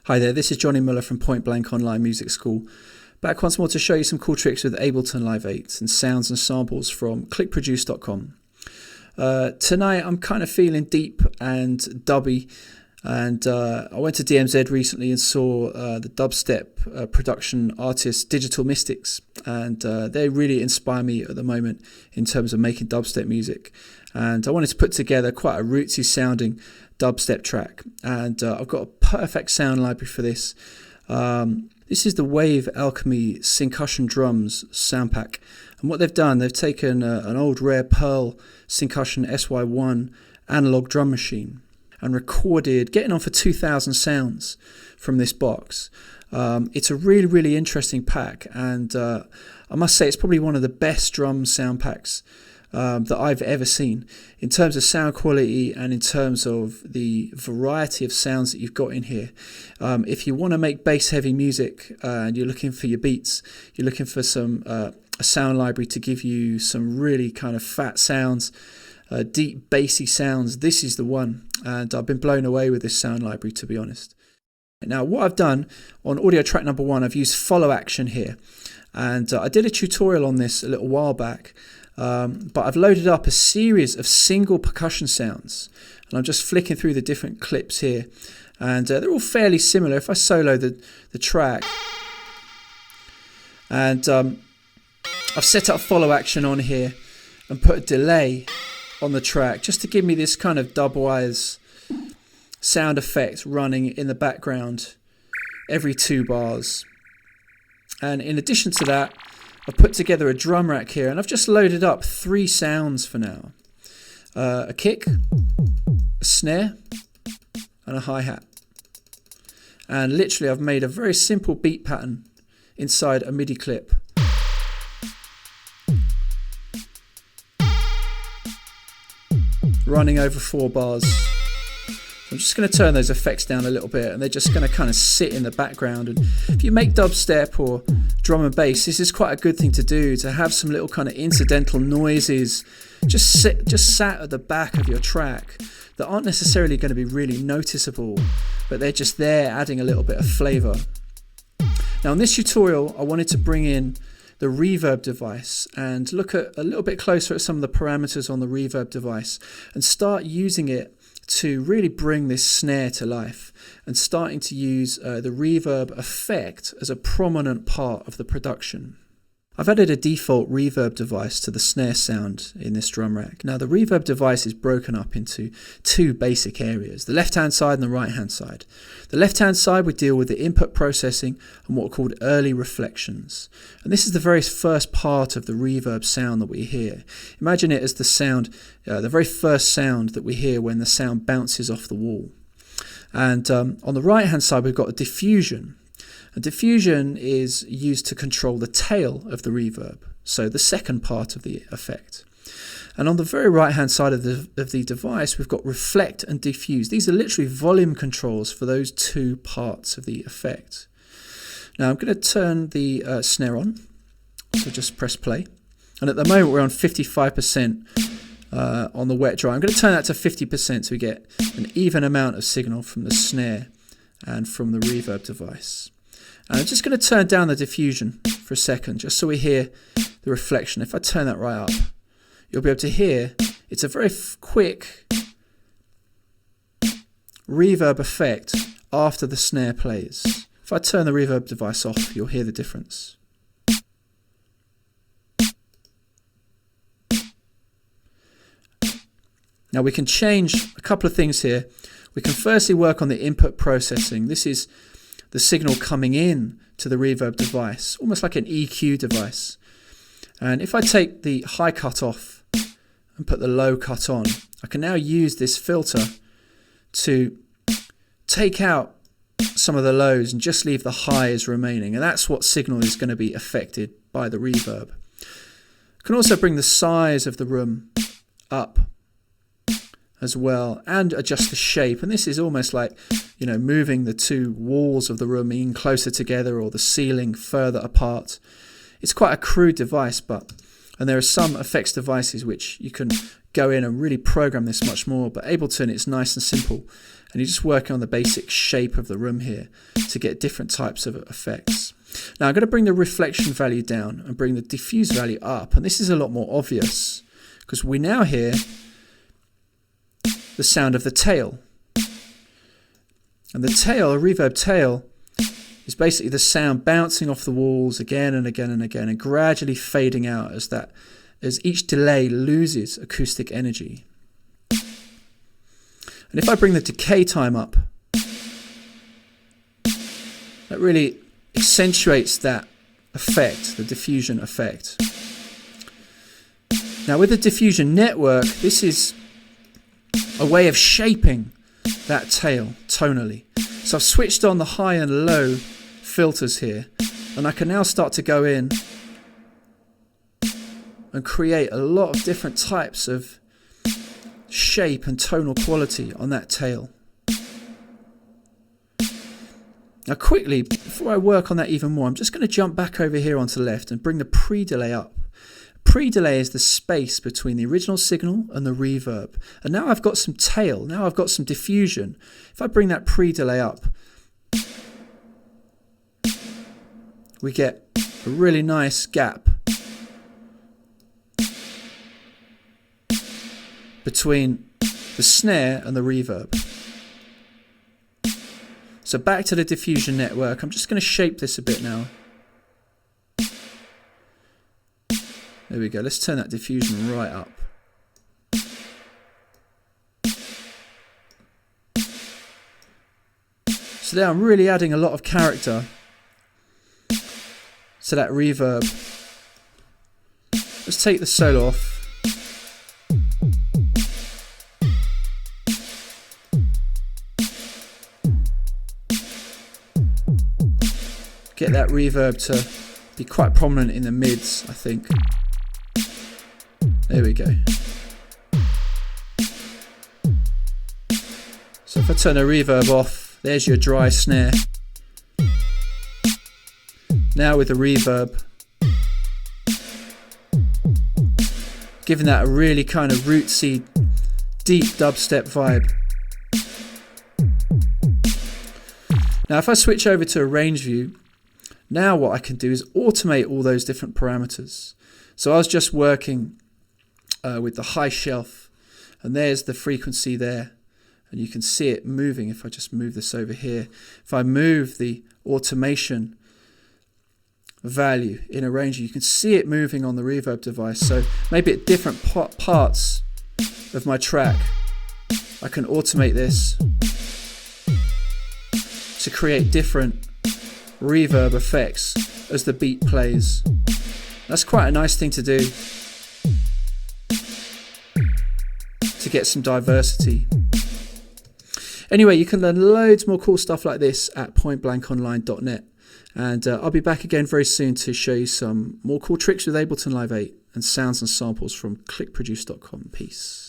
Hi there, this is Jonny from Point Blank Online Music School. Back once more to show you some cool tricks with Ableton Live 8 and sounds and samples from clickproduce.com. Tonight I'm kind of feeling deep and dubby, and I went to DMZ recently and saw the dubstep production artist Digital Mystics, and they really inspire me at the moment in terms of making dubstep music. And I wanted to put together quite a rootsy sounding dubstep track, and I've got a perfect sound library for this. This is the Wave Alchemy Syncussion Drums sound pack, and what they've done, they've taken an old rare Pearl Syncussion SY1 analog drum machine and recorded getting on for 2,000 sounds from this box. It's a really interesting pack, and I must say it's probably one of the best drum sound packs that I've ever seen in terms of sound quality and in terms of the variety of sounds that you've got in here. If you want to make bass heavy music and you're looking for your beats, you're looking for some a sound library to give you some really kind of fat sounds, deep bassy sounds, this is the one. And I've been blown away with this sound library, to be honest. Now what I've done on audio track number 1, I've used follow action here, and I did a tutorial on this a little while back. But I've loaded up a series of single percussion sounds, and I'm just flicking through the different clips here, and they're all fairly similar. If I solo the track, and I've set up follow action on here and put a delay on the track just to give me this kind of dubwise sound effect running in the background every 2 bars. And in addition to that, I've put together a drum rack here, and I've just loaded up 3 sounds for now. A kick, a snare, and a hi-hat. And literally I've made a very simple beat pattern inside a MIDI clip. Running over 4 bars. I'm just going to turn those effects down a little bit, and they're just going to kind of sit in the background. And if you make dubstep or drum and bass, this is quite a good thing to do, to have some little kind of incidental noises just sat at the back of your track that aren't necessarily going to be really noticeable, but they're just there adding a little bit of flavor. Now in this tutorial, I wanted to bring in the reverb device and look at a little bit closer at some of the parameters on the reverb device and start using it to really bring this snare to life, and starting to use the reverb effect as a prominent part of the production. I've added a default reverb device to the snare sound in this drum rack. Now the reverb device is broken up into 2 basic areas, the left hand side and the right hand side. The left hand side would deal with the input processing and what are called early reflections. And this is the very first part of the reverb sound that we hear. Imagine it as the sound, the very first sound that we hear when the sound bounces off the wall. And on the right hand side we've got a diffusion. And diffusion is used to control the tail of the reverb, so the second part of the effect. And on the very right hand side of the device we've got reflect and diffuse. These are literally volume controls for those 2 parts of the effect. Now I'm going to turn the snare on, so just press play. And at the moment we're on 55% on the wet dry. I'm going to turn that to 50% so we get an even amount of signal from the snare and from the reverb device. And I'm just going to turn down the diffusion for a second, just so we hear the reflection. If I turn that right up, you'll be able to hear it's a very quick reverb effect after the snare plays. If I turn the reverb device off, you'll hear the difference. Now we can change a couple of things here. We can firstly work on the input processing. This is the signal coming in to the reverb device, almost like an EQ device. And if I take the high cut off and put the low cut on, I can now use this filter to take out some of the lows and just leave the highs remaining. And that's what signal is going to be affected by the reverb. I can also bring the size of the room up as well and adjust the shape, and this is almost like, you know, moving the 2 walls of the room in closer together or the ceiling further apart. It's quite a crude device, and there are some effects devices which you can go in and really program this much more, but Ableton, it's nice and simple. And you're just working on the basic shape of the room here to get different types of effects. Now I'm going to bring the reflection value down and bring the diffuse value up. And this is a lot more obvious because we now hear the sound of the tail. And the tail, a reverb tail, is basically the sound bouncing off the walls again and again and again and gradually fading out as each delay loses acoustic energy. And if I bring the decay time up, that really accentuates that effect, the diffusion effect. Now with the diffusion network, this is a way of shaping that tail tonally. So I've switched on the high and low filters here, and I can now start to go in and create a lot of different types of shape and tonal quality on that tail. Now quickly, before I work on that even more, I'm just going to jump back over here onto the left and bring the pre-delay up. Pre-delay is the space between the original signal and the reverb. And now I've got some tail, now I've got some diffusion. If I bring that pre-delay up, we get a really nice gap between the snare and the reverb. So back to the diffusion network. I'm just going to shape this a bit now. There we go. Let's turn that diffusion right up. So there I'm really adding a lot of character to that reverb. Let's take the solo off. Get that reverb to be quite prominent in the mids, I think. There we go. So if I turn the reverb off, there's your dry snare. Now with the reverb, giving that a really kind of rootsy, deep dubstep vibe. Now if I switch over to a range view, now what I can do is automate all those different parameters. So I was just working with the high shelf, and there's the frequency there, and you can see it moving. If I just move this over here, if I move the automation value in a range, you can see it moving on the reverb device. So maybe at different parts of my track, I can automate this to create different reverb effects as the beat plays. That's quite a nice thing to do to get some diversity. Anyway, you can learn loads more cool stuff like this at pointblankonline.net, and I'll be back again very soon to show you some more cool tricks with Ableton Live 8 and sounds and samples from clickproduce.com. Peace.